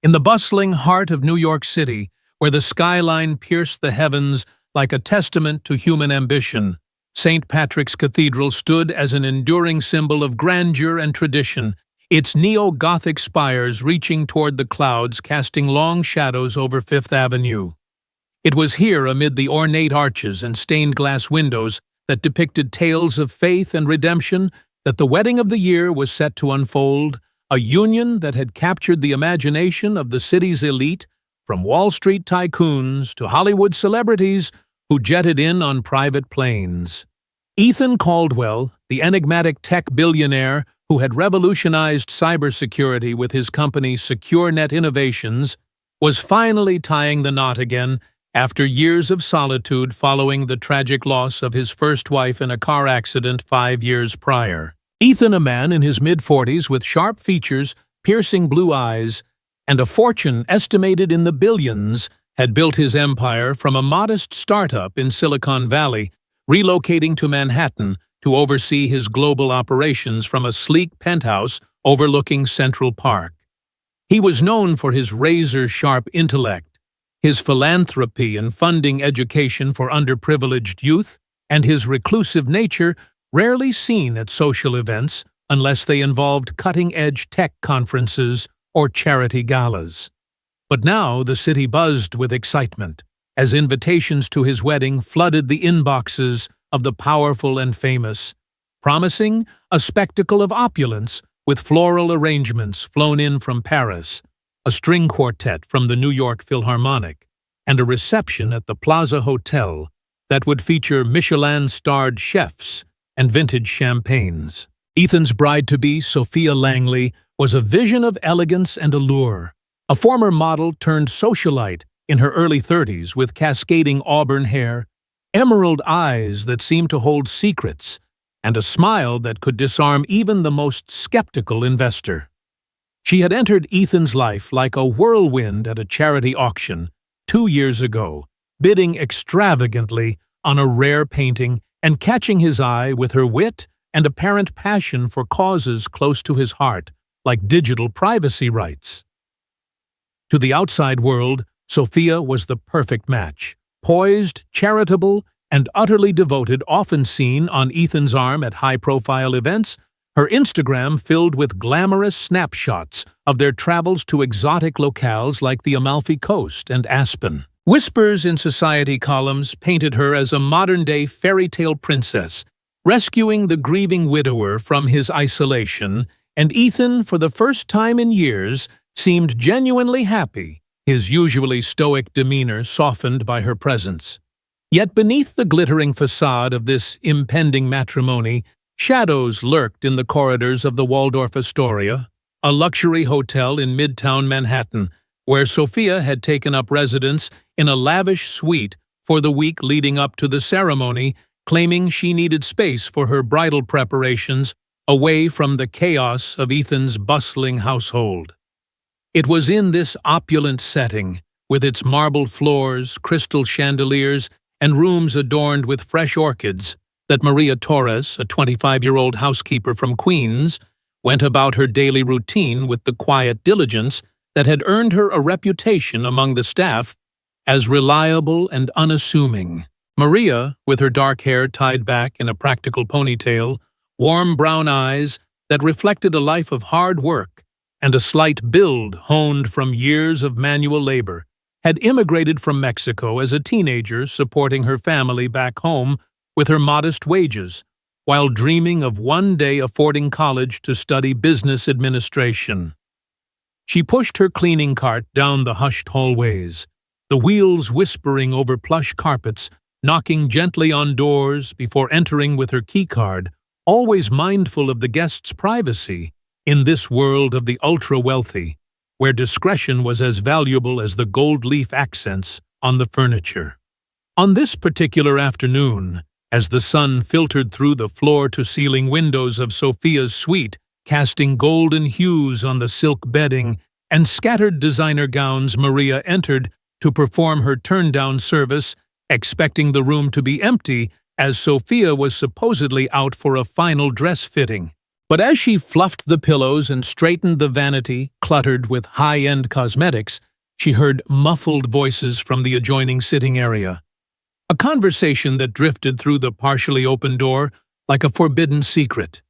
In the bustling heart of New York City, where the skyline pierced the heavens like a testament to human ambition, St. Patrick's Cathedral stood as an enduring symbol of grandeur and tradition, its neo-Gothic spires reaching toward the clouds, casting long shadows over Fifth Avenue. It was here, amid the ornate arches and stained glass windows that depicted tales of faith and redemption, that the wedding of the year was set to unfold, a union that had captured the imagination of the city's elite, from Wall Street tycoons to Hollywood celebrities who jetted in on private planes. Ethan Caldwell, the enigmatic tech billionaire who had revolutionized cybersecurity with his company SecureNet Innovations, was finally tying the knot again after years of solitude following the tragic loss of his first wife in a car accident 5 years prior. Ethan, a man in his mid-40s with sharp features, piercing blue eyes, and a fortune estimated in the billions, had built his empire from a modest startup in Silicon Valley, relocating to Manhattan to oversee his global operations from a sleek penthouse overlooking Central Park. He was known for his razor-sharp intellect, his philanthropy in funding education for underprivileged youth, and his reclusive nature, rarely seen at social events unless they involved cutting-edge tech conferences or charity galas. But now the city buzzed with excitement as invitations to his wedding flooded the inboxes of the powerful and famous, promising a spectacle of opulence with floral arrangements flown in from Paris, a string quartet from the New York Philharmonic, and a reception at the Plaza Hotel that would feature Michelin-starred chefs and vintage champagnes. Ethan's bride-to-be, Sophia Langley, was a vision of elegance and allure, a former model turned socialite in her early 30s with cascading auburn hair, emerald eyes that seemed to hold secrets, and a smile that could disarm even the most skeptical investor. She had entered Ethan's life like a whirlwind at a charity auction 2 years ago, bidding extravagantly on a rare painting and catching his eye with her wit and apparent passion for causes close to his heart, like digital privacy rights. To the outside world, Sophia was the perfect match. Poised, charitable, and utterly devoted, often seen on Ethan's arm at high-profile events, her Instagram filled with glamorous snapshots of their travels to exotic locales like the Amalfi Coast and Aspen. Whispers in society columns painted her as a modern-day fairy tale princess, rescuing the grieving widower from his isolation, and Ethan, for the first time in years, seemed genuinely happy, his usually stoic demeanor softened by her presence. Yet beneath the glittering facade of this impending matrimony, shadows lurked in the corridors of the Waldorf Astoria, a luxury hotel in Midtown Manhattan, where Sophia had taken up residence in a lavish suite for the week leading up to the ceremony, claiming she needed space for her bridal preparations away from the chaos of Ethan's bustling household. It was in this opulent setting, with its marble floors, crystal chandeliers, and rooms adorned with fresh orchids, that Maria Torres, a 25-year-old housekeeper from Queens, went about her daily routine with the quiet diligence that had earned her a reputation among the staff as reliable and unassuming. Maria, with her dark hair tied back in a practical ponytail, warm brown eyes that reflected a life of hard work, and a slight build honed from years of manual labor, had immigrated from Mexico as a teenager, supporting her family back home with her modest wages, while dreaming of one day affording college to study business administration. She pushed her cleaning cart down the hushed hallways, the wheels whispering over plush carpets, knocking gently on doors before entering with her keycard, always mindful of the guest's privacy in this world of the ultra-wealthy, where discretion was as valuable as the gold leaf accents on the furniture. On this particular afternoon, as the sun filtered through the floor-to-ceiling windows of Sophia's suite, casting golden hues on the silk bedding and scattered designer gowns, Maria entered to perform her turn-down service, expecting the room to be empty as Sophia was supposedly out for a final dress fitting. But as she fluffed the pillows and straightened the vanity cluttered with high-end cosmetics, she heard muffled voices from the adjoining sitting area. A conversation that drifted through the partially open door like a forbidden secret.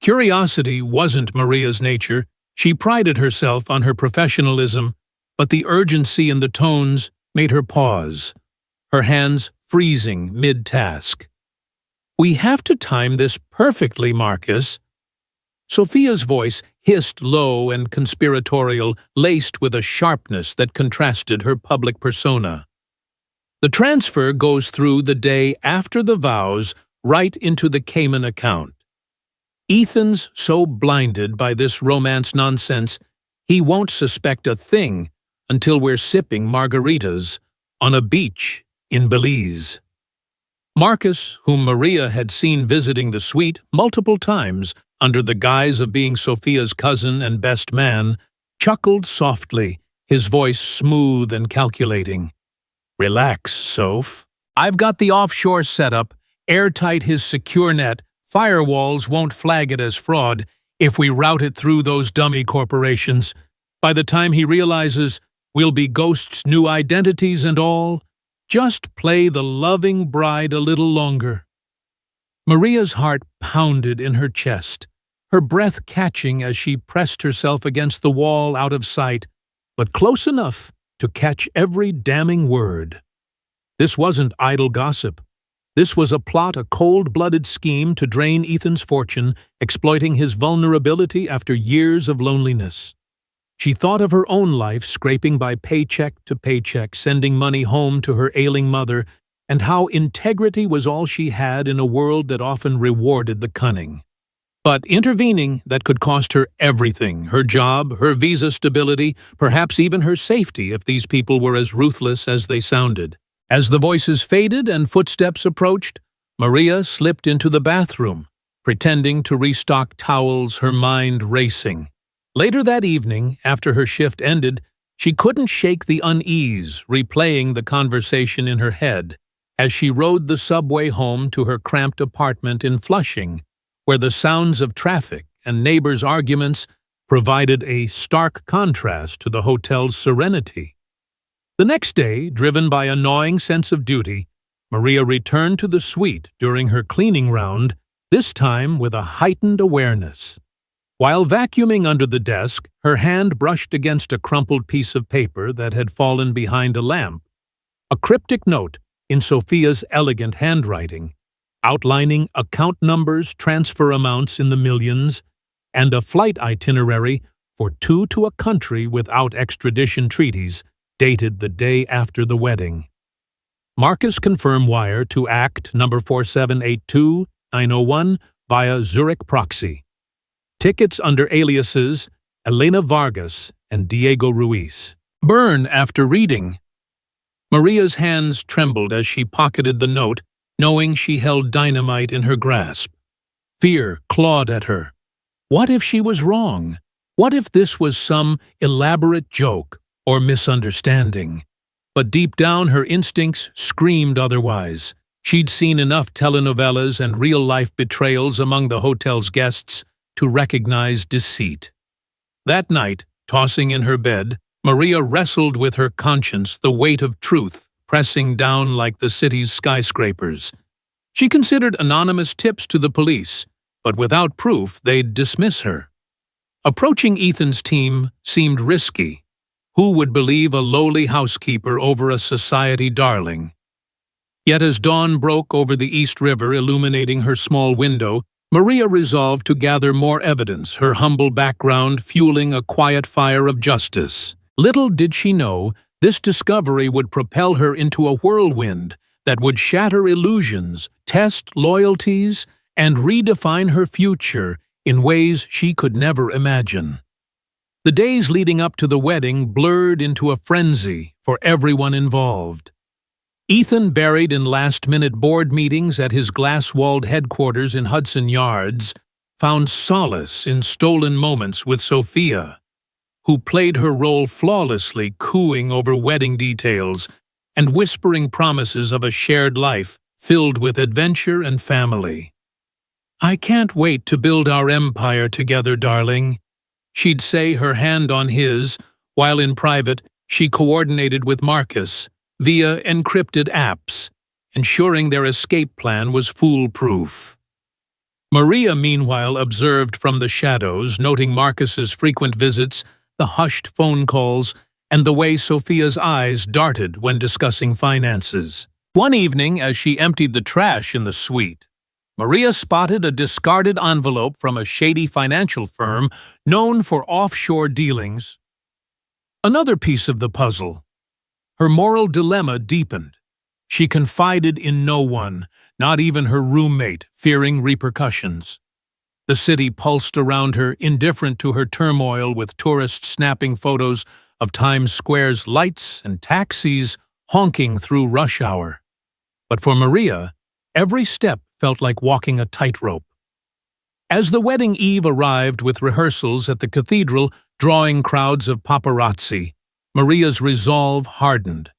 Curiosity wasn't Maria's nature. She prided herself on her professionalism, but the urgency in the tones made her pause, her hands freezing mid-task. "We have to time this perfectly, Marcus." Sophia's voice hissed low and conspiratorial, laced with a sharpness that contrasted her public persona. "The transfer goes through the day after the vows, right into the Cayman account. Ethan's so blinded by this romance nonsense, he won't suspect a thing until we're sipping margaritas on a beach in Belize." Marcus, whom Maria had seen visiting the suite multiple times under the guise of being Sophia's cousin and best man, chuckled softly, his voice smooth and calculating. "Relax, Soph. I've got the offshore setup, airtight his secure net, firewalls won't flag it as fraud if we route it through those dummy corporations. By the time he realizes we'll be ghosts' new identities and all, just play the loving bride a little longer." Maria's heart pounded in her chest, her breath catching as she pressed herself against the wall out of sight, but close enough to catch every damning word. This wasn't idle gossip. This was a plot, a cold-blooded scheme to drain Ethan's fortune, exploiting his vulnerability after years of loneliness. She thought of her own life, scraping by paycheck to paycheck, sending money home to her ailing mother, and how integrity was all she had in a world that often rewarded the cunning. But intervening, that could cost her everything, her job, her visa stability, perhaps even her safety if these people were as ruthless as they sounded. As the voices faded and footsteps approached, Maria slipped into the bathroom, pretending to restock towels, her mind racing. Later that evening, after her shift ended, she couldn't shake the unease, replaying the conversation in her head, as she rode the subway home to her cramped apartment in Flushing, where the sounds of traffic and neighbors' arguments provided a stark contrast to the hotel's serenity. The next day, driven by a gnawing sense of duty, Maria returned to the suite during her cleaning round, this time with a heightened awareness. While vacuuming under the desk, her hand brushed against a crumpled piece of paper that had fallen behind a lamp. A cryptic note in Sophia's elegant handwriting, outlining account numbers, transfer amounts in the millions, and a flight itinerary for two to a country without extradition treaties, dated the day after the wedding. Marcus confirm wire to Act number 4782-901 via Zurich proxy. Tickets under aliases Elena Vargas and Diego Ruiz. Burn after reading. Maria's hands trembled as she pocketed the note, knowing she held dynamite in her grasp. Fear clawed at her. What if she was wrong? What if this was some elaborate joke or misunderstanding? But deep down her instincts screamed otherwise. She'd seen enough telenovelas and real-life betrayals among the hotel's guests to recognize deceit. That night, tossing in her bed, Maria wrestled with her conscience, the weight of truth pressing down like the city's skyscrapers. She considered anonymous tips to the police, but without proof they'd dismiss her. Approaching Ethan's team seemed risky. Who would believe a lowly housekeeper over a society darling? Yet as dawn broke over the East River, illuminating her small window, Maria resolved to gather more evidence, her humble background fueling a quiet fire of justice. Little did she know, this discovery would propel her into a whirlwind that would shatter illusions, test loyalties, and redefine her future in ways she could never imagine. The days leading up to the wedding blurred into a frenzy for everyone involved. Ethan, buried in last-minute board meetings at his glass-walled headquarters in Hudson Yards, found solace in stolen moments with Sophia, who played her role flawlessly, cooing over wedding details and whispering promises of a shared life filled with adventure and family. "I can't wait to build our empire together, darling," she'd say, her hand on his, while in private she coordinated with Marcus via encrypted apps, ensuring their escape plan was foolproof. Maria, meanwhile, observed from the shadows, noting Marcus's frequent visits, the hushed phone calls, and the way Sophia's eyes darted when discussing finances. One evening, as she emptied the trash in the suite, Maria spotted a discarded envelope from a shady financial firm known for offshore dealings. Another piece of the puzzle. Her moral dilemma deepened. She confided in no one, not even her roommate, fearing repercussions. The city pulsed around her, indifferent to her turmoil, with tourists snapping photos of Times Square's lights and taxis honking through rush hour. But for Maria, every step felt like walking a tightrope. As the wedding eve arrived, with rehearsals at the cathedral drawing crowds of paparazzi, Maria's resolve hardened.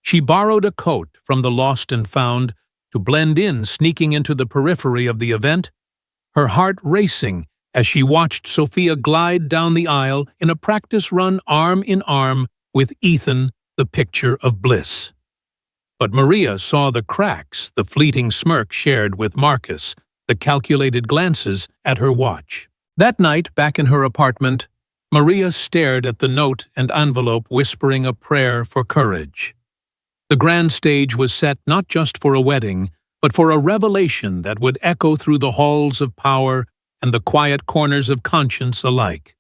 She borrowed a coat from the lost and found to blend in, sneaking into the periphery of the event, her heart racing as she watched Sophia glide down the aisle in a practice run arm in arm with Ethan, the picture of bliss. But Maria saw the cracks, the fleeting smirk shared with Marcus, the calculated glances at her watch. That night, back in her apartment, Maria stared at the note and envelope, whispering a prayer for courage. The grand stage was set not just for a wedding, but for a revelation that would echo through the halls of power and the quiet corners of conscience alike.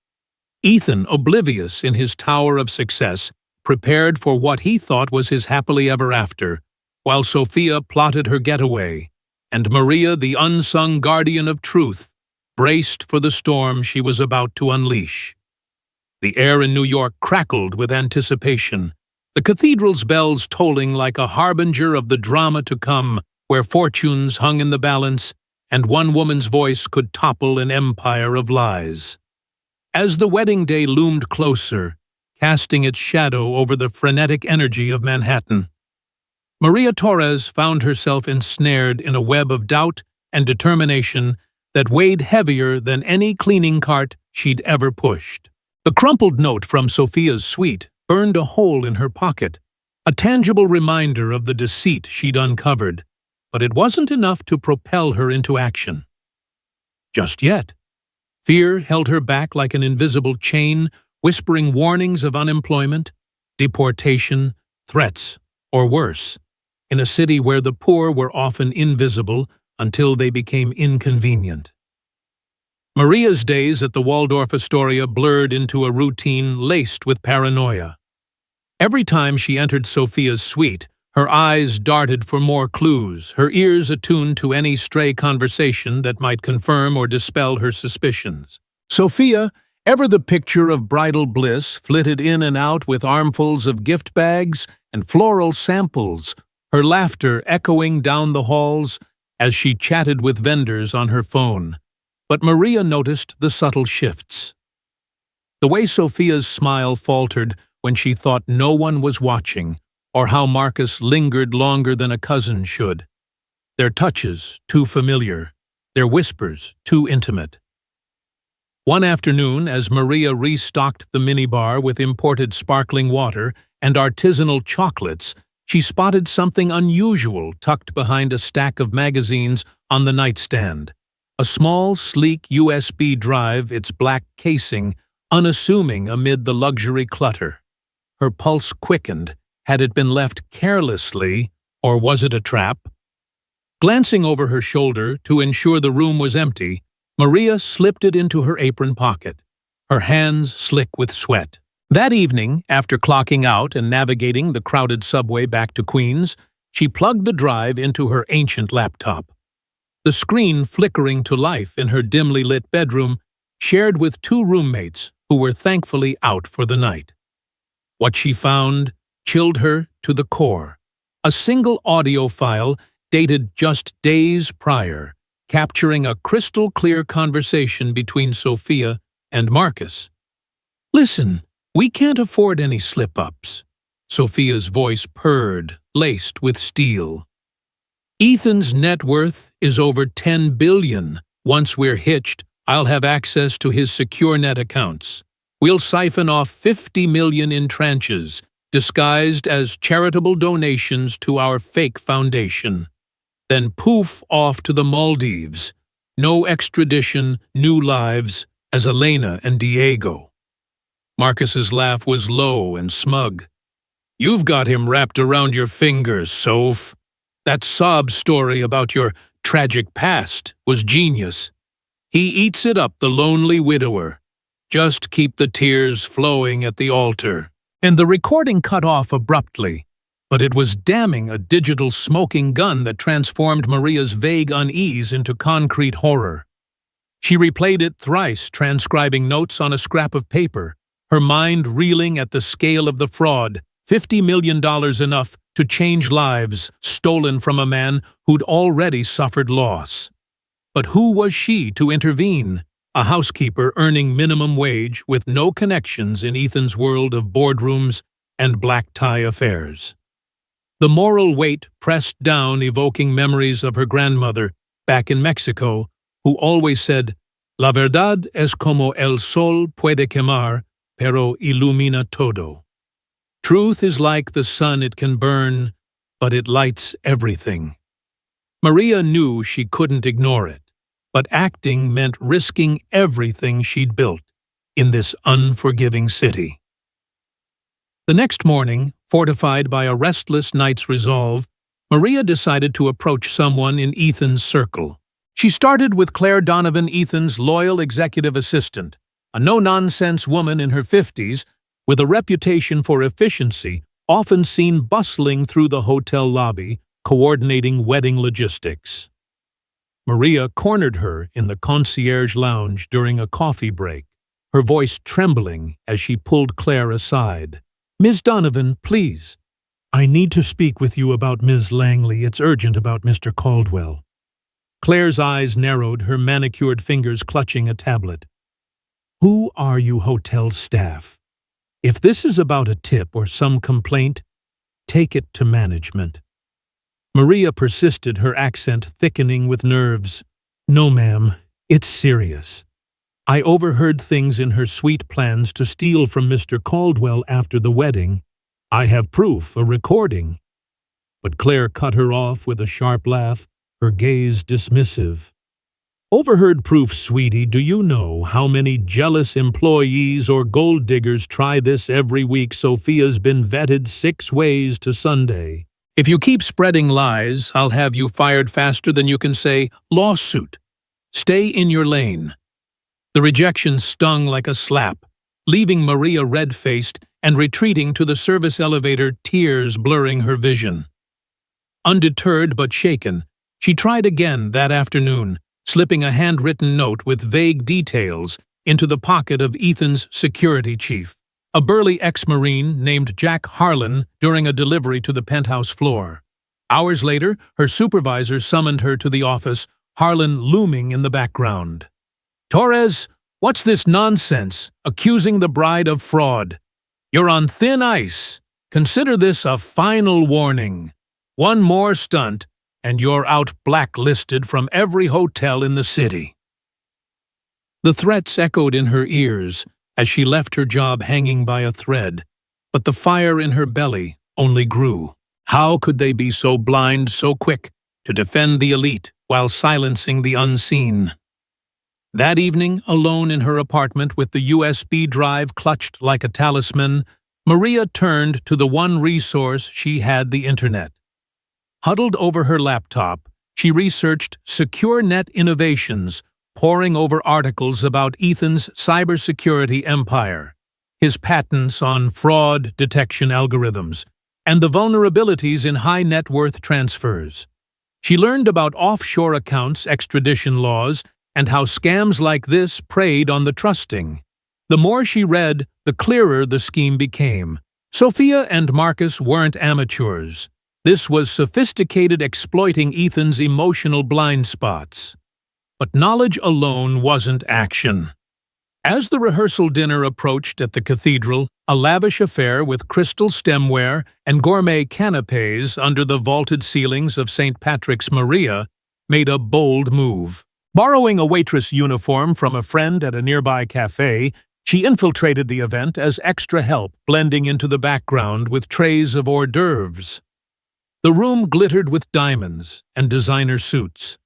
Ethan, oblivious in his tower of success, prepared for what he thought was his happily ever after, while Sophia plotted her getaway, and Maria, the unsung guardian of truth, braced for the storm she was about to unleash. The air in New York crackled with anticipation, the cathedral's bells tolling like a harbinger of the drama to come, where fortunes hung in the balance and one woman's voice could topple an empire of lies. As the wedding day loomed closer, casting its shadow over the frenetic energy of Manhattan, Maria Torres found herself ensnared in a web of doubt and determination that weighed heavier than any cleaning cart she'd ever pushed. The crumpled note from Sophia's suite burned a hole in her pocket, a tangible reminder of the deceit she'd uncovered, but it wasn't enough to propel her into action. Just yet. Fear held her back like an invisible chain, whispering warnings of unemployment, deportation, threats, or worse, in a city where the poor were often invisible until they became inconvenient. Maria's days at the Waldorf Astoria blurred into a routine laced with paranoia. Every time she entered Sophia's suite, her eyes darted for more clues, her ears attuned to any stray conversation that might confirm or dispel her suspicions. Sophia, ever the picture of bridal bliss, flitted in and out with armfuls of gift bags and floral samples, her laughter echoing down the halls as she chatted with vendors on her phone. But Maria noticed the subtle shifts. The way Sophia's smile faltered when she thought no one was watching, or how Marcus lingered longer than a cousin should. Their touches too familiar, their whispers too intimate. One afternoon, as Maria restocked the minibar with imported sparkling water and artisanal chocolates, she spotted something unusual tucked behind a stack of magazines on the nightstand. A small, sleek USB drive, its black casing unassuming amid the luxury clutter. Her pulse quickened. Had it been left carelessly, or was it a trap? Glancing over her shoulder to ensure the room was empty, Maria slipped it into her apron pocket, her hands slick with sweat. That evening, after clocking out and navigating the crowded subway back to Queens, she plugged the drive into her ancient laptop. The screen flickering to life in her dimly lit bedroom, shared with two roommates who were thankfully out for the night. What she found chilled her to the core. A single audio file dated just days prior, capturing a crystal-clear conversation between Sophia and Marcus. "Listen, we can't afford any slip-ups," Sophia's voice purred, laced with steel. Ethan's net worth is over $10 billion. Once we're hitched, I'll have access to his secure net accounts. We'll siphon off $50 million in tranches, disguised as charitable donations to our fake foundation. Then poof off to the Maldives. No extradition, new lives, as Elena and Diego. Marcus's laugh was low and smug. You've got him wrapped around your fingers, Soph. That sob story about your tragic past was genius. He eats it up, the lonely widower. Just keep the tears flowing at the altar. And the recording cut off abruptly, but it was damning, a digital smoking gun that transformed Maria's vague unease into concrete horror. She replayed it thrice, transcribing notes on a scrap of paper, her mind reeling at the scale of the fraud. $50 million enough to change lives, stolen from a man who'd already suffered loss. But who was she to intervene? A housekeeper earning minimum wage with no connections in Ethan's world of boardrooms and black tie affairs. The moral weight pressed down, evoking memories of her grandmother back in Mexico, who always said, "La verdad es como el sol puede quemar, pero ilumina todo." Truth is like the sun, it can burn, but it lights everything. Maria knew she couldn't ignore it, but acting meant risking everything she'd built in this unforgiving city. The next morning, fortified by a restless night's resolve, Maria decided to approach someone in Ethan's circle. She started with Claire Donovan, Ethan's loyal executive assistant, a no-nonsense woman in her 50s, with a reputation for efficiency, often seen bustling through the hotel lobby, coordinating wedding logistics. Maria cornered her in the concierge lounge during a coffee break, her voice trembling as she pulled Claire aside. "Ms. Donovan, please. I need to speak with you about Ms. Langley. It's urgent about Mr. Caldwell." Claire's eyes narrowed, her manicured fingers clutching a tablet. "Who are you, hotel staff? If this is about a tip or some complaint, take it to management." Maria persisted, her accent thickening with nerves. "No, ma'am, it's serious. I overheard things in her sweet plans to steal from Mr. Caldwell after the wedding. I have proof, a recording." But Claire cut her off with a sharp laugh, her gaze dismissive. "Overheard proof, sweetie. Do you know how many jealous employees or gold diggers try this every week? Sophia's been vetted 6 ways to Sunday. If you keep spreading lies, I'll have you fired faster than you can say, lawsuit. Stay in your lane." The rejection stung like a slap, leaving Maria red-faced and retreating to the service elevator, tears blurring her vision. Undeterred but shaken, she tried again that afternoon, slipping a handwritten note with vague details into the pocket of Ethan's security chief, a burly ex-Marine named Jack Harlan, during a delivery to the penthouse floor. Hours later, her supervisor summoned her to the office, Harlan looming in the background. "Torres, what's this nonsense, accusing the bride of fraud? You're on thin ice. Consider this a final warning. One more stunt, and you're out blacklisted from every hotel in the city." The threats echoed in her ears as she left her job hanging by a thread, but the fire in her belly only grew. How could they be so blind, so quick, to defend the elite while silencing the unseen? That evening, alone in her apartment with the USB drive clutched like a talisman, Maria turned to the one resource she had, the internet. Huddled over her laptop, she researched secure net innovations, poring over articles about Ethan's cybersecurity empire, his patents on fraud detection algorithms, and the vulnerabilities in high-net-worth transfers. She learned about offshore accounts, extradition laws, and how scams like this preyed on the trusting. The more she read, the clearer the scheme became. Sophia and Marcus weren't amateurs. This was sophisticated, exploiting Ethan's emotional blind spots. But knowledge alone wasn't action. As the rehearsal dinner approached at the cathedral, a lavish affair with crystal stemware and gourmet canapés under the vaulted ceilings of St. Patrick's Maria made a bold move. Borrowing a waitress uniform from a friend at a nearby cafe, she infiltrated the event as extra help, blending into the background with trays of hors d'oeuvres. The room glittered with diamonds and designer suits,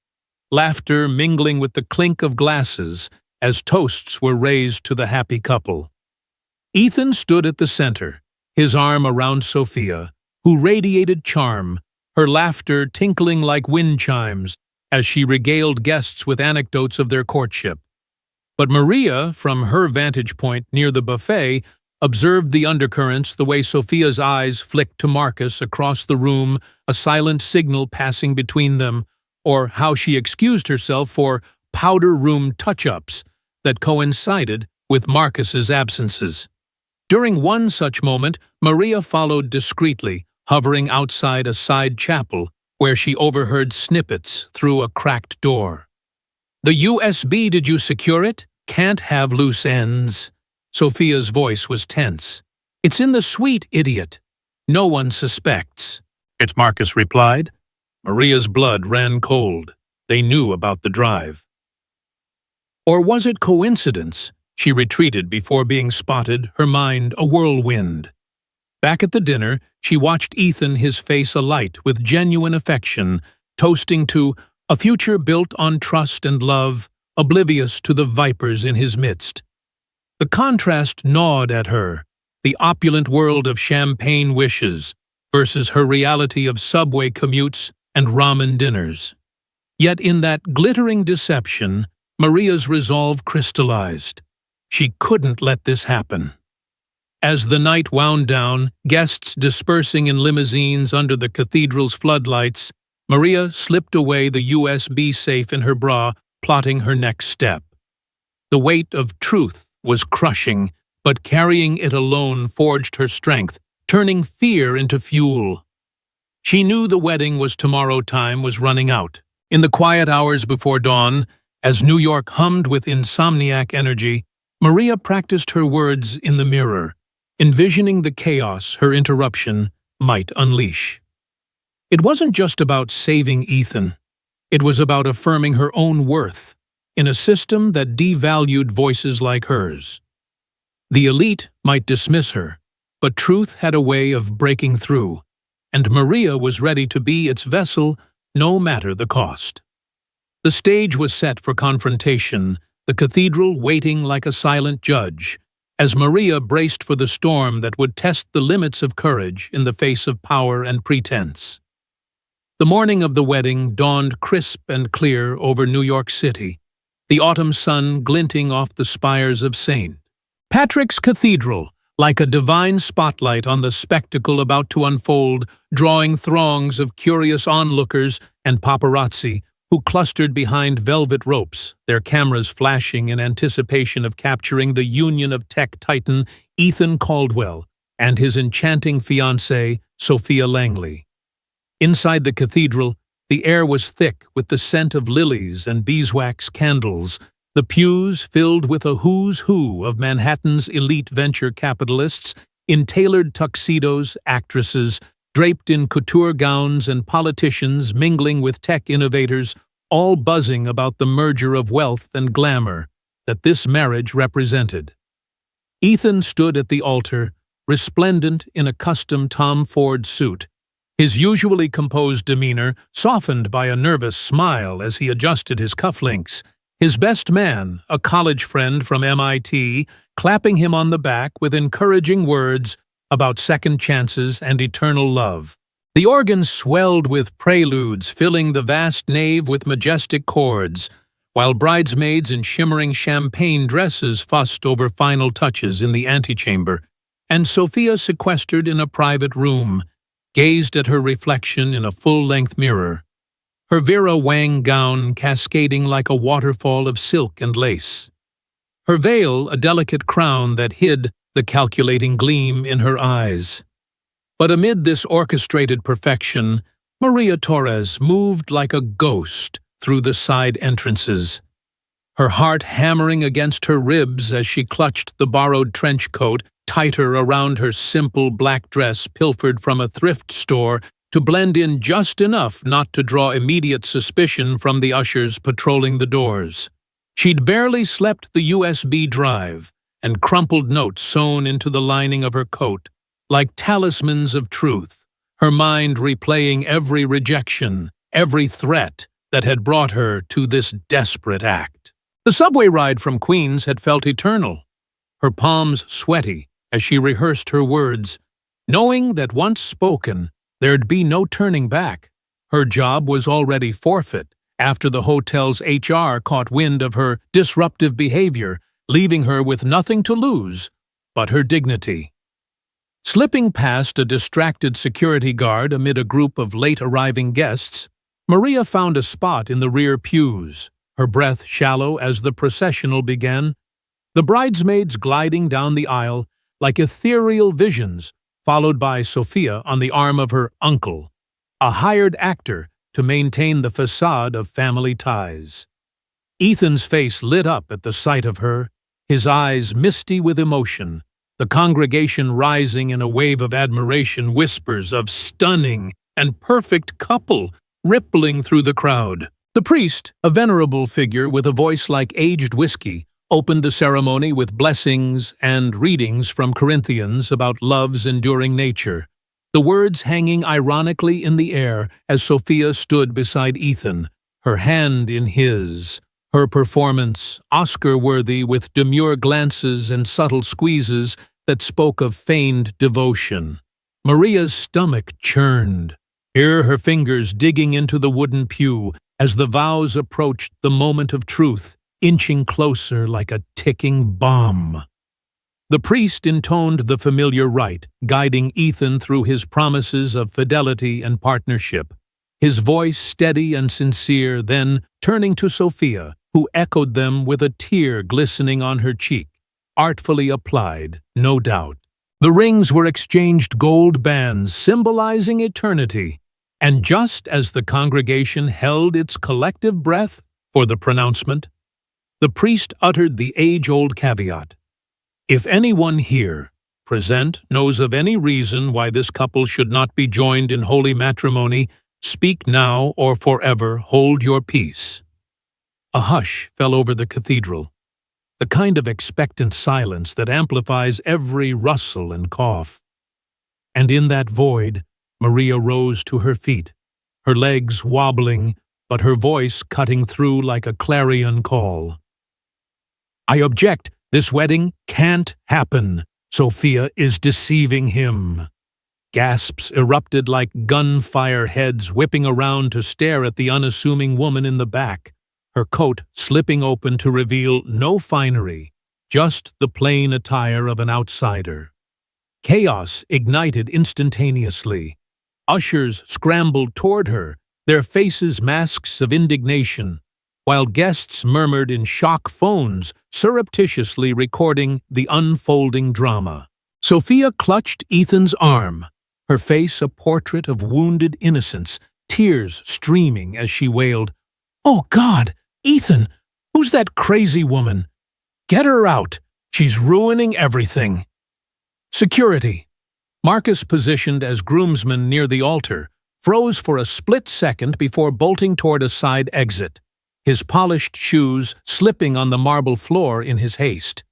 laughter mingling with the clink of glasses as toasts were raised to the happy couple. Ethan stood at the center, his arm around Sophia, who radiated charm, her laughter tinkling like wind chimes as she regaled guests with anecdotes of their courtship. But Maria, from her vantage point near the buffet, observed the undercurrents the way Sophia's eyes flicked to Marcus across the room, a silent signal passing between them, or how she excused herself for powder room touch-ups that coincided with Marcus's absences. During one such moment, Maria followed discreetly, hovering outside a side chapel where she overheard snippets through a cracked door. "The USB, did you secure it? Can't have loose ends." Sophia's voice was tense. "It's in the suite, idiot. No one suspects." "It's," Marcus replied. Maria's blood ran cold. They knew about the drive. Or was it coincidence? She retreated before being spotted, her mind a whirlwind. Back at the dinner, she watched Ethan, his face alight with genuine affection, toasting to a future built on trust and love, oblivious to the vipers in his midst. The contrast gnawed at her, the opulent world of champagne wishes versus her reality of subway commutes and ramen dinners. Yet in that glittering deception, Maria's resolve crystallized. She couldn't let this happen. As the night wound down, guests dispersing in limousines under the cathedral's floodlights, Maria slipped away the USB safe in her bra, plotting her next step. The weight of truth was crushing, but carrying it alone forged her strength, turning fear into fuel. She knew the wedding tomorrow time was running out. In the quiet hours before dawn, as New York hummed with insomniac energy, Maria practiced her words in the mirror, envisioning the chaos her interruption might unleash. It wasn't just about saving Ethan. It was about affirming her own worth in a system that devalued voices like hers. The elite might dismiss her, but truth had a way of breaking through, and Maria was ready to be its vessel no matter the cost. The stage was set for confrontation, the cathedral waiting like a silent judge, as Maria braced for the storm that would test the limits of courage in the face of power and pretense. The morning of the wedding dawned crisp and clear over New York City, the autumn sun glinting off the spires of St. Patrick's Cathedral, like a divine spotlight on the spectacle about to unfold, drawing throngs of curious onlookers and paparazzi who clustered behind velvet ropes, their cameras flashing in anticipation of capturing the union of tech titan Ethan Caldwell and his enchanting fiancée, Sophia Langley. Inside the cathedral, the air was thick with the scent of lilies and beeswax candles, the pews filled with a who's who of Manhattan's elite venture capitalists in tailored tuxedos, actresses, draped in couture gowns, and politicians mingling with tech innovators, all buzzing about the merger of wealth and glamour that this marriage represented. Ethan stood at the altar, resplendent in a custom Tom Ford suit, his usually composed demeanor softened by a nervous smile as he adjusted his cufflinks, his best man, a college friend from MIT, clapping him on the back with encouraging words about second chances and eternal love. The organ swelled with preludes, filling the vast nave with majestic chords, while bridesmaids in shimmering champagne dresses fussed over final touches in the antechamber, and Sophia, sequestered in a private room, gazed at her reflection in a full-length mirror, her Vera Wang gown cascading like a waterfall of silk and lace, her veil a delicate crown that hid the calculating gleam in her eyes. But amid this orchestrated perfection, Maria Torres moved like a ghost through the side entrances. her heart hammering against her ribs as she clutched the borrowed trench coat tighter around her simple black dress pilfered from a thrift store to blend in just enough not to draw immediate suspicion from the ushers patrolling the doors. She'd barely slept the USB drive and crumpled notes sewn into the lining of her coat, like talismans of truth, her mind replaying every rejection, every threat that had brought her to this desperate act. The subway ride from Queens had felt eternal, her palms sweaty as she rehearsed her words, knowing that once spoken, there'd be no turning back. Her job was already forfeit after the hotel's HR caught wind of her disruptive behavior, leaving her with nothing to lose but her dignity. Slipping past a distracted security guard amid a group of late-arriving guests, Maria found a spot in the rear pews, her breath shallow as the processional began, the bridesmaids gliding down the aisle like ethereal visions, followed by Sophia on the arm of her uncle, a hired actor to maintain the facade of family ties. Ethan's face lit up at the sight of her, his eyes misty with emotion, the congregation rising in a wave of admiration, whispers of stunning and perfect couple rippling through the crowd. The priest, a venerable figure with a voice like aged whiskey, opened the ceremony with blessings and readings from Corinthians about love's enduring nature, the words hanging ironically in the air as Sophia stood beside Ethan, her hand in his, her performance Oscar-worthy with demure glances and subtle squeezes that spoke of feigned devotion. Maria's stomach churned, here her fingers digging into the wooden pew as the vows approached the moment of truth, inching closer like a ticking bomb. The priest intoned the familiar rite, guiding Ethan through his promises of fidelity and partnership, his voice steady and sincere, then turning to Sophia, who echoed them with a tear glistening on her cheek, artfully applied, no doubt. The rings were exchanged gold bands symbolizing eternity, and just as the congregation held its collective breath for the pronouncement, the priest uttered the age-old caveat. If anyone here, present, knows of any reason why this couple should not be joined in holy matrimony, speak now or forever hold your peace. A hush fell over the cathedral, the kind of expectant silence that amplifies every rustle and cough. And in that void, Maria rose to her feet, her legs wobbling, but her voice cutting through like a clarion call. I object. This wedding can't happen. Sophia is deceiving him. Gasps erupted like gunfire, heads whipping around to stare at the unassuming woman in the back, her coat slipping open to reveal no finery, just the plain attire of an outsider. Chaos ignited instantaneously. Ushers scrambled toward her, their faces masks of indignation, while guests murmured in shock phones, surreptitiously recording the unfolding drama. Sophia clutched Ethan's arm, her face a portrait of wounded innocence, tears streaming as she wailed, "Oh God, Ethan, who's that crazy woman? Get her out. She's ruining everything." Security. Marcus, positioned as groomsman near the altar, froze for a split second before bolting toward a side exit, his polished shoes slipping on the marble floor in his haste.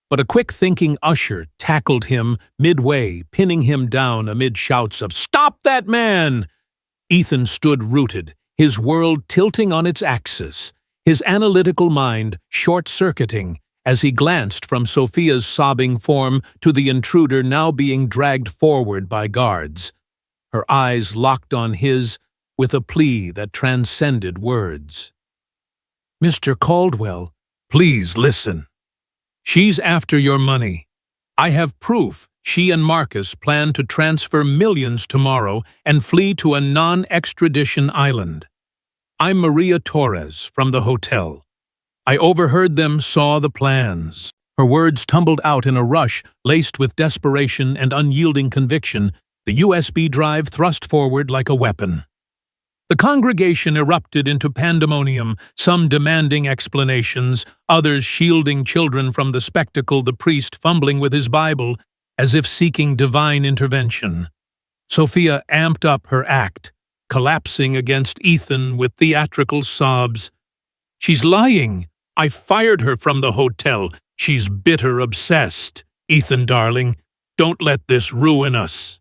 But a quick-thinking usher tackled him midway, pinning him down amid shouts of, "Stop that man!" Ethan stood rooted, his world tilting on its axis, his analytical mind short-circuiting as he glanced from Sophia's sobbing form to the intruder now being dragged forward by guards, her eyes locked on his with a plea that transcended words. "Mr. Caldwell, please listen. She's after your money. I have proof she and Marcus plan to transfer millions tomorrow and flee to a non-extradition island. I'm Maria Torres from the hotel. I overheard them, saw the plans." Her words tumbled out in a rush, laced with desperation and unyielding conviction, the USB drive thrust forward like a weapon. The congregation erupted into pandemonium, some demanding explanations, others shielding children from the spectacle, the priest fumbling with his Bible as if seeking divine intervention. Sophia amped up her act, collapsing against Ethan with theatrical sobs. "She's lying. I fired her from the hotel. She's bitter, obsessed. Ethan, darling, don't let this ruin us."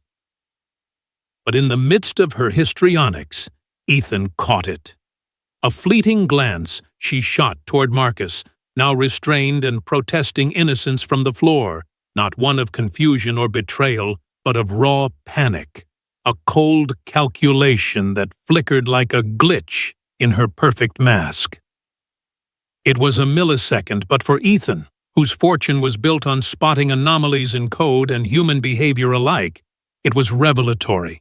But in the midst of her histrionics, Ethan caught it. A fleeting glance she shot toward Marcus, now restrained and protesting innocence from the floor, not one of confusion or betrayal, but of raw panic, a cold calculation that flickered like a glitch in her perfect mask. It was a millisecond, but for Ethan, whose fortune was built on spotting anomalies in code and human behavior alike, it was revelatory.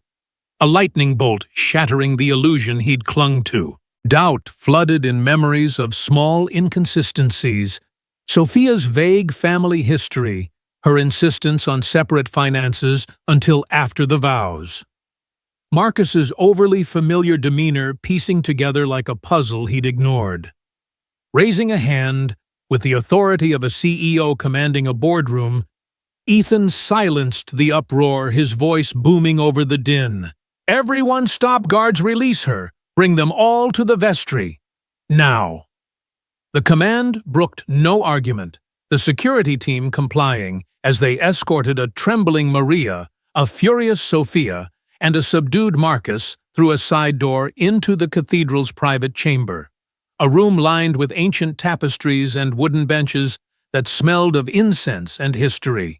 A lightning bolt shattering the illusion he'd clung to. Doubt flooded in memories of small inconsistencies. Sophia's vague family history, her insistence on separate finances until after the vows. Marcus's overly familiar demeanor piecing together like a puzzle he'd ignored. Raising a hand, with the authority of a CEO commanding a boardroom, Ethan silenced the uproar, his voice booming over the din. "Everyone stop, guards, release her. Bring them all to the vestry. Now." The command brooked no argument, the security team complying as they escorted a trembling Maria, a furious Sophia, and a subdued Marcus through a side door into the cathedral's private chamber, a room lined with ancient tapestries and wooden benches that smelled of incense and history.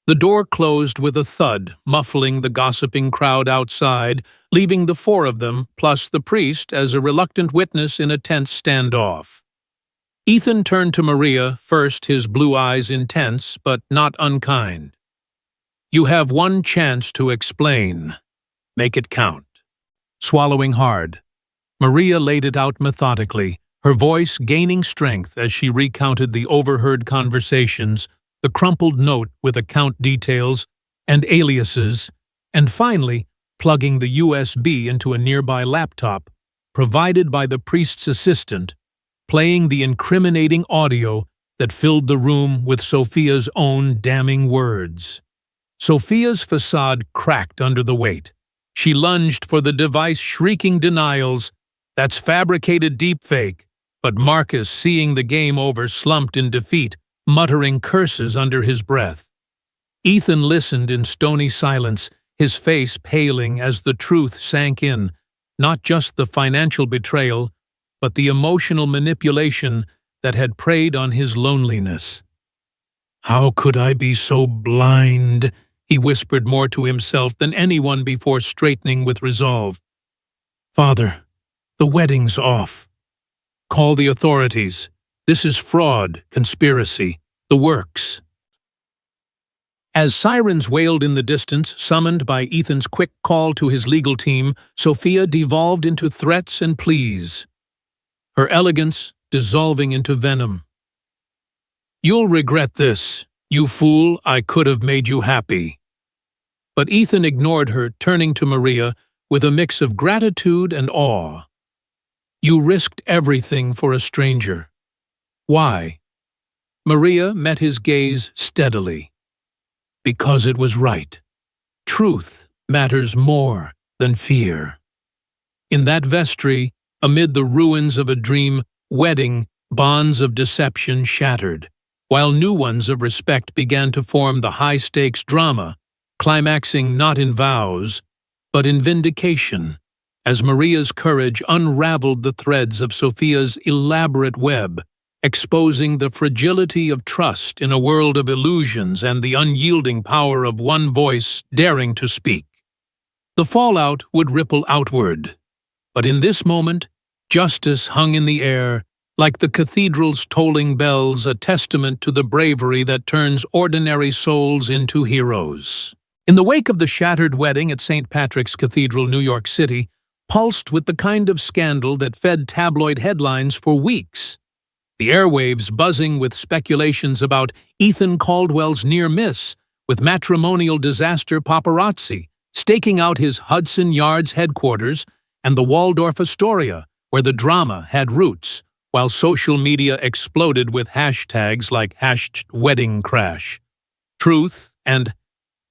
The door closed with a thud, muffling the gossiping crowd outside, leaving the four of them, plus the priest, as a reluctant witness in a tense standoff. Ethan turned to Maria, first his blue eyes intense, but not unkind. "You have one chance to explain. Make it count." Swallowing hard, Maria laid it out methodically, her voice gaining strength as she recounted the overheard conversations, the crumpled note with account details and aliases, and finally plugging the USB into a nearby laptop, provided by the priest's assistant, playing the incriminating audio that filled the room with Sophia's own damning words. Sophia's facade cracked under the weight. She lunged for the device, shrieking denials, "That's fabricated deepfake." But Marcus, seeing the game over, slumped in defeat, muttering curses under his breath. Ethan listened in stony silence, his face paling as the truth sank in, not just the financial betrayal, but the emotional manipulation that had preyed on his loneliness. "How could I be so blind?" he whispered more to himself than anyone before, straightening with resolve. "Father, the wedding's off. Call the authorities. This is fraud, conspiracy, the works." As sirens wailed in the distance, summoned by Ethan's quick call to his legal team, Sophia devolved into threats and pleas, her elegance dissolving into venom. "You'll regret this. You fool, I could have made you happy." But Ethan ignored her, turning to Maria with a mix of gratitude and awe. "You risked everything for a stranger. Why?" Maria met his gaze steadily. "Because it was right. Truth matters more than fear." In that vestry, amid the ruins of a dream wedding, bonds of deception shattered, while new ones of respect began to form the high-stakes drama, climaxing not in vows, but in vindication, as Maria's courage unraveled the threads of Sophia's elaborate web, exposing the fragility of trust in a world of illusions and the unyielding power of one voice daring to speak. The fallout would ripple outward, but in this moment, justice hung in the air, like the cathedral's tolling bells, a testament to the bravery that turns ordinary souls into heroes. In the wake of the shattered wedding at St. Patrick's Cathedral, New York City, pulsed with the kind of scandal that fed tabloid headlines for weeks. The airwaves buzzing with speculations about Ethan Caldwell's near miss, with matrimonial disaster paparazzi staking out his Hudson Yards headquarters and the Waldorf Astoria, where the drama had roots, while social media exploded with hashtags like #weddingcrash. Truth and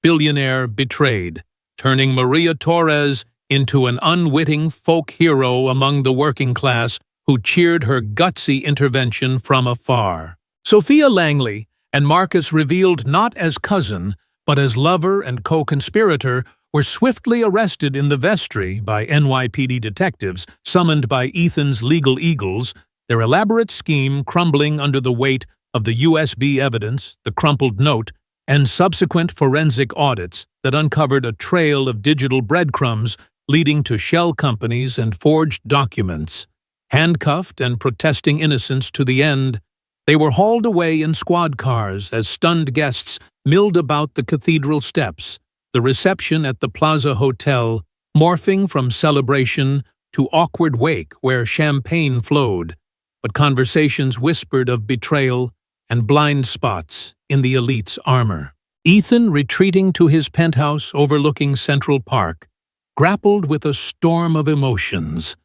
Billionaire betrayed, turning Maria Torres into an unwitting folk hero among the working class who cheered her gutsy intervention from afar. Sophia Langley and Marcus, revealed not as cousin, but as lover and co-conspirator, were swiftly arrested in the vestry by NYPD detectives summoned by Ethan's legal eagles, their elaborate scheme crumbling under the weight of the USB evidence, the crumpled note, and subsequent forensic audits that uncovered a trail of digital breadcrumbs leading to shell companies and forged documents. Handcuffed and protesting innocence to the end, they were hauled away in squad cars as stunned guests milled about the cathedral steps, the reception at the Plaza Hotel morphing from celebration to awkward wake where champagne flowed, but conversations whispered of betrayal and blind spots in the elite's armor. Ethan, retreating to his penthouse overlooking Central Park, grappled with a storm of emotions.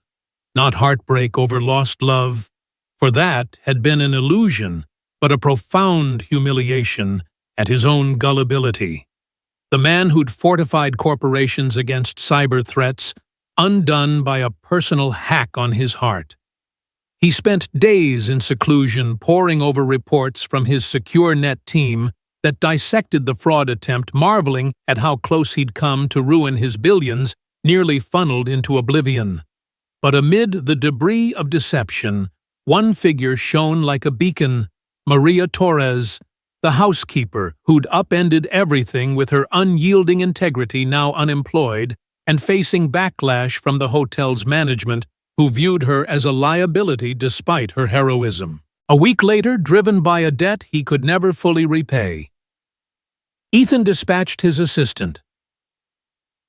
Not heartbreak over lost love, for that had been an illusion, but a profound humiliation at his own gullibility. The man who'd fortified corporations against cyber threats, undone by a personal hack on his heart. He spent days in seclusion poring over reports from his SecureNet team that dissected the fraud attempt, marveling at how close he'd come to ruin his billions, nearly funneled into oblivion. But amid the debris of deception, one figure shone like a beacon: Maria Torres, the housekeeper who'd upended everything with her unyielding integrity, now unemployed and facing backlash from the hotel's management, who viewed her as a liability despite her heroism. A week later, driven by a debt he could never fully repay, Ethan dispatched his assistant,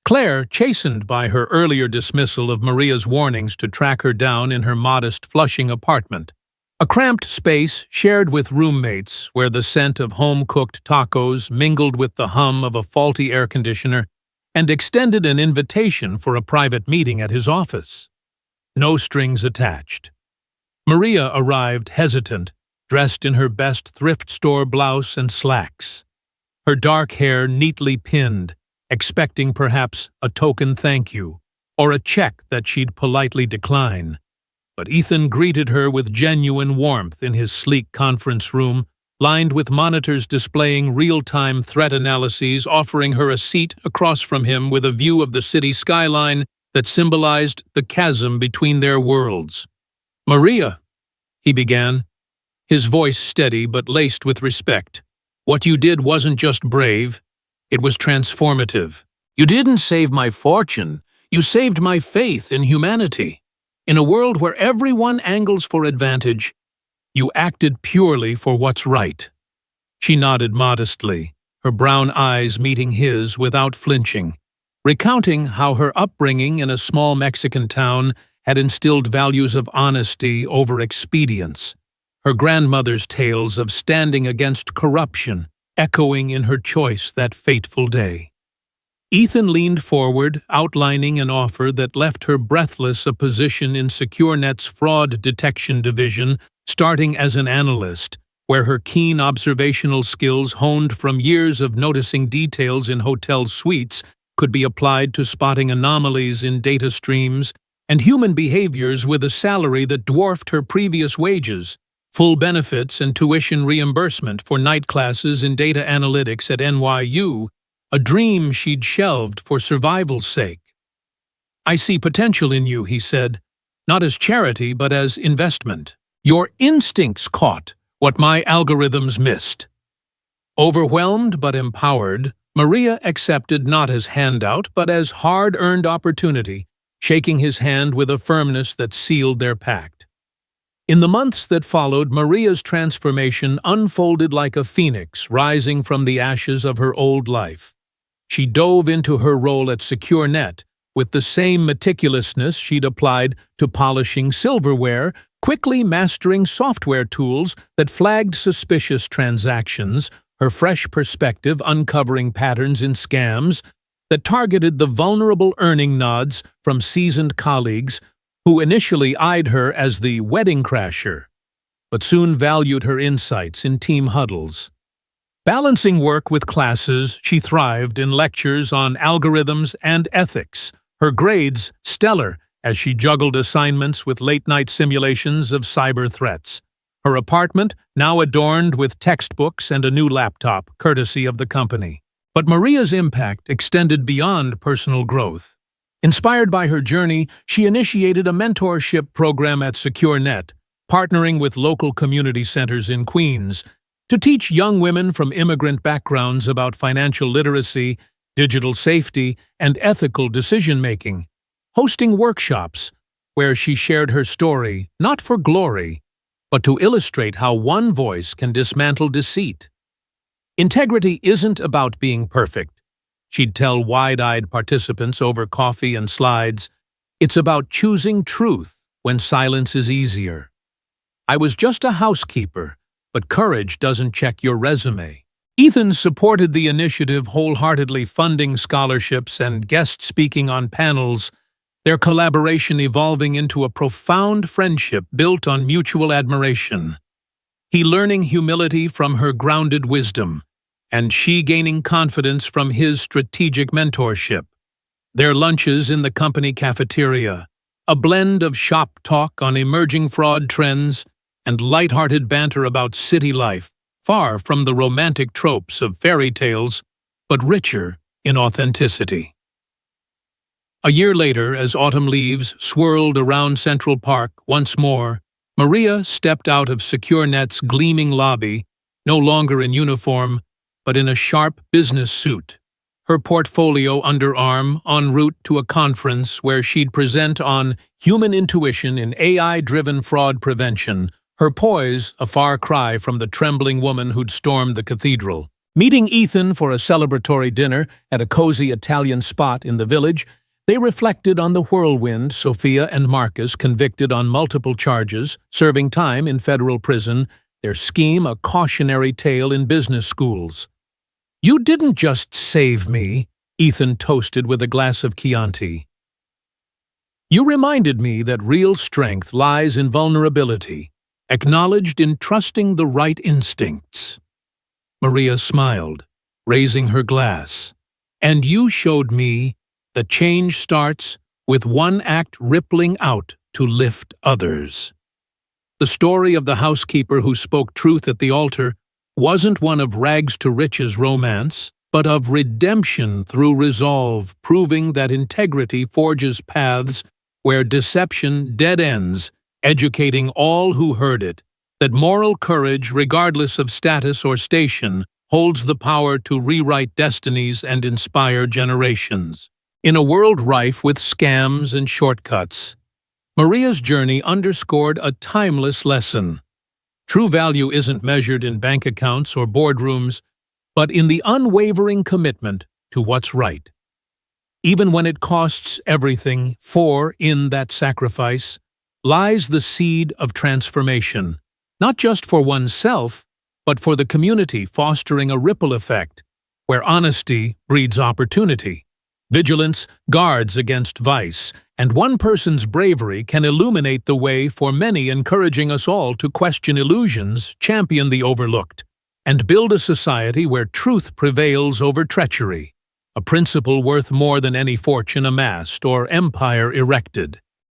Claire, chastened by her earlier dismissal of Maria's warnings to track her down in her modest Flushing apartment, a cramped space shared with roommates where the scent of home-cooked tacos mingled with the hum of a faulty air conditioner, and extended an invitation for a private meeting at his office. No strings attached. Maria arrived hesitant, dressed in her best thrift store blouse and slacks, her dark hair neatly pinned, expecting perhaps a token thank you, or a check that she'd politely decline. But Ethan greeted her with genuine warmth in his sleek conference room, lined with monitors displaying real-time threat analyses, offering her a seat across from him with a view of the city skyline that symbolized the chasm between their worlds. "Maria," he began, his voice steady but laced with respect, "what you did wasn't just brave, it was transformative. You didn't save my fortune, you saved my faith in humanity. In a world where everyone angles for advantage, you acted purely for what's right." She nodded modestly, her brown eyes meeting his without flinching, recounting how her upbringing in a small Mexican town had instilled values of honesty over expedience, her grandmother's tales of standing against corruption echoing in her choice that fateful day. Ethan leaned forward, outlining an offer that left her breathless, a position in SecureNet's fraud detection division, starting as an analyst, where her keen observational skills, honed from years of noticing details in hotel suites, could be applied to spotting anomalies in data streams and human behaviors, with a salary that dwarfed her previous wages, full benefits and tuition reimbursement for night classes in data analytics at NYU, a dream she'd shelved for survival's sake. "I see potential in you," he said, "not as charity but as investment. Your instincts caught what my algorithms missed." Overwhelmed but empowered, Maria accepted not as handout but as hard-earned opportunity, shaking his hand with a firmness that sealed their pact. In the months that followed, Maria's transformation unfolded like a phoenix rising from the ashes of her old life. She dove into her role at SecureNet with the same meticulousness she'd applied to polishing silverware, quickly mastering software tools that flagged suspicious transactions, her fresh perspective uncovering patterns in scams, that targeted the vulnerable earning nods from seasoned colleagues who initially eyed her as the wedding crasher, but soon valued her insights in team huddles. Balancing work with classes, she thrived in lectures on algorithms and ethics, her grades stellar as she juggled assignments with late-night simulations of cyber threats. Her apartment now adorned with textbooks and a new laptop, courtesy of the company. But Maria's impact extended beyond personal growth. Inspired by her journey, she initiated a mentorship program at SecureNet, partnering with local community centers in Queens to teach young women from immigrant backgrounds about financial literacy, digital safety, and ethical decision-making, hosting workshops where she shared her story, not for glory, but to illustrate how one voice can dismantle deceit. Integrity isn't about being perfect, she'd tell wide-eyed participants over coffee and slides. It's about choosing truth when silence is easier. I was just a housekeeper, but courage doesn't check your resume. Ethan supported the initiative, wholeheartedly funding scholarships and guest speaking on panels, their collaboration evolving into a profound friendship built on mutual admiration. He learning humility from her grounded wisdom, and she gaining confidence from his strategic mentorship. Their lunches in the company cafeteria, a blend of shop talk on emerging fraud trends and light-hearted banter about city life, far from the romantic tropes of fairy tales, but richer in authenticity. A year later, as autumn leaves swirled around Central Park once more, Maria stepped out of SecureNet's gleaming lobby, no longer in uniform, but in a sharp business suit. Her portfolio underarm, en route to a conference where she'd present on human intuition in AI-driven fraud prevention, her poise a far cry from the trembling woman who'd stormed the cathedral. Meeting Ethan for a celebratory dinner at a cozy Italian spot in the village, they reflected on the whirlwind Sophia and Marcus convicted on multiple charges, serving time in federal prison, their scheme a cautionary tale in business schools. "You didn't just save me," Ethan toasted with a glass of Chianti. "You reminded me that real strength lies in vulnerability, acknowledged in trusting the right instincts." Maria smiled, raising her glass. "And you showed me that change starts with one act rippling out to lift others." The story of the housekeeper who spoke truth at the altar wasn't one of rags-to-riches romance, but of redemption through resolve, proving that integrity forges paths where deception dead ends, educating all who heard it, that moral courage, regardless of status or station, holds the power to rewrite destinies and inspire generations. In a world rife with scams and shortcuts, Maria's journey underscored a timeless lesson. True value isn't measured in bank accounts or boardrooms, but in the unwavering commitment to what's right. Even when it costs everything, for in that sacrifice lies the seed of transformation, not just for oneself, but for the community, fostering a ripple effect where honesty breeds opportunity. Vigilance guards against vice, and one person's bravery can illuminate the way for many, encouraging us all to question illusions, champion the overlooked, and build a society where truth prevails over treachery, a principle worth more than any fortune amassed or empire erected.